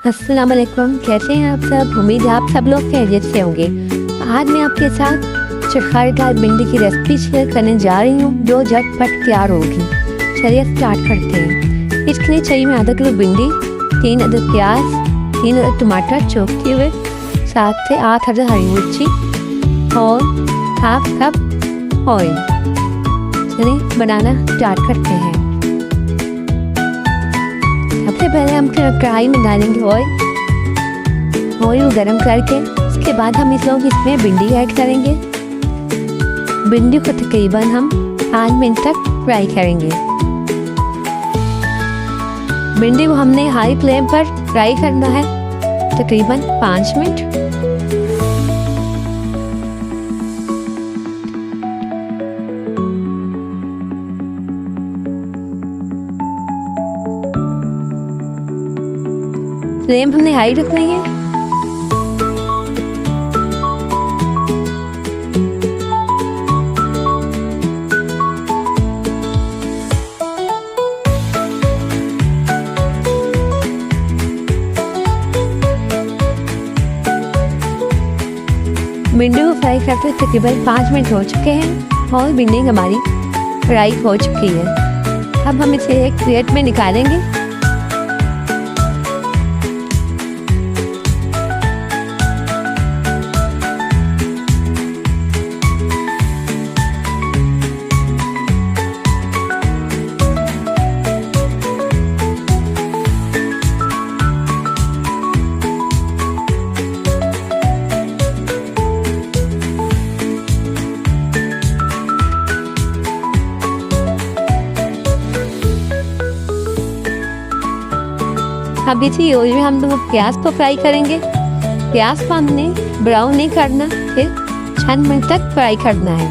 अस्सलाम वालेकुम, कैसे हैं आप सब। उम्मीद है आप सब लोग खैरियत से होंगे। आज मैं आपके साथ चरखारेदार भिंडी की रेसिपी शेयर करने जा रही हूँ जो झटपट तैयार होगी। चलिए स्टार्ट करते हैं। इसके लिए चाहिए मैं आधा किलो भिंडी, 3 अदद प्याज, 3 अदद टमाटर चॉप किए हुए, 7 से 8 अदद हरी मिर्ची और हाफ कप ऑयल। चलिए बनाना स्टार्ट करते हैं। सबसे पहले हम कढ़ाई में डालेंगे ऑयल गरम करके उसके बाद हम इसमें भिंडी ऐड करेंगे। भिंडी को तकरीबन हम 5 मिनट तक फ्राई करेंगे। भिंडी को हमने हाई फ्लेम पर फ्राई करना है तकरीबन 5 मिनट। फ्लेम हमने हाई रखनी है। भिंडी को फ्राई करते तकरीबन 5 मिनट हो चुके हैं और भिंडी हमारी फ्राई हो चुकी है। अब हम इसे एक प्लेट में निकालेंगे। अब इसी ऑयल में हम लोग प्याज को फ्राई करेंगे। प्याज को हमने ब्राउन नहीं करना, फिर 6 मिनट तक फ्राई करना है।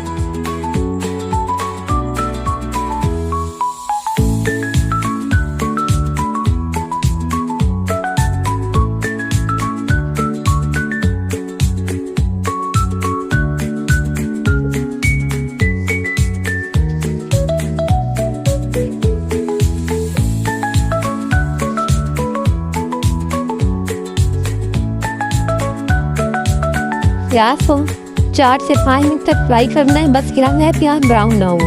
प्याज को 4 से 5 मिनट तक फ्राई करना है, बस गिरा है प्याज ब्राउन ना हो।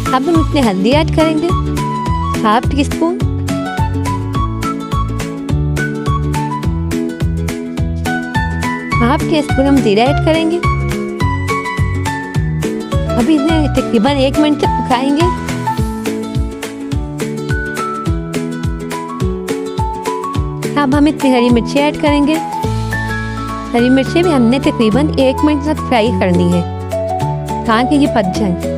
अब हम इसमें हल्दी ऐड करेंगे, ½ टी स्पून। ½ टी स्पून हम जीरा ऐड करेंगे। अभी इसे तकरीबन 1 मिनट तक पकाएंगे। अब हम इसमें हरी मिर्ची ऐड करेंगे। हरी मिर्ची भी हमने तकरीबन 1 मिनट तक फ्राई करनी है ताकि ये पक जाए।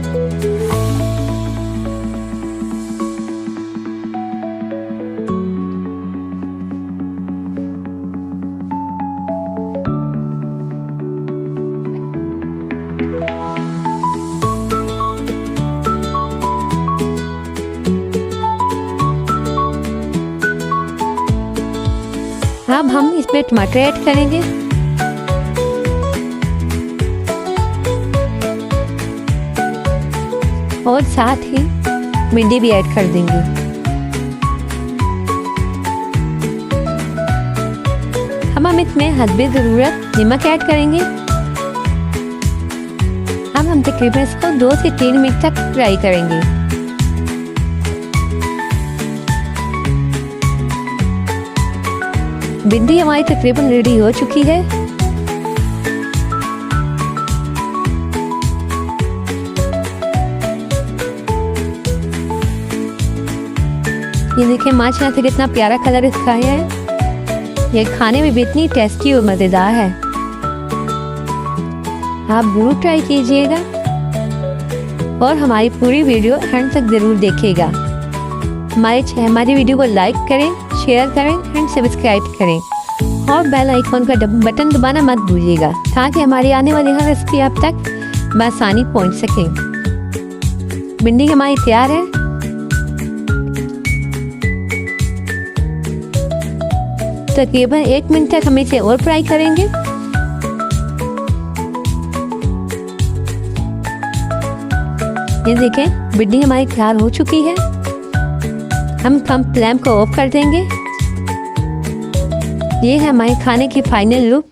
अब हम इसमें टमाटर ऐड करेंगे। और साथ ही भिंडी भी ऐड कर देंगे। हम इसमें हस्बे ज़रूरत नमक ऐड करेंगे। अब हम तकरीबन इसको 2 से 3 मिनट तक फ्राई करेंगे। भिंडी हमारी तकरीबन रेडी हो चुकी है। ये देखिए माशाल्लाह से कितना प्यारा कलर इसका है। ये खाने में भी इतनी टेस्टी और मज़ेदार है। आप जरूर ट्राई कीजिएगा और हमारी पूरी वीडियो एंड तक ज़रूर देखिएगा। हमारी वीडियो को लाइक करें, शेयर करें एंड सब्सक्राइब करें और बेल आइकॉन का बटन दबाना मत भूलिएगा ताकि हमारी आने वाली हर रेसिपी आप तक बआसानी पहुंच सके। भिंडी हमारी तैयार है। तकरीबन 1 मिनट तक हम इसे और फ्राई करेंगे। ये देखें भिंडी हमारी तैयार हो चुकी है। हम फ्लेम को ऑफ कर देंगे। ये है हमारे खाने की फाइनल लुक।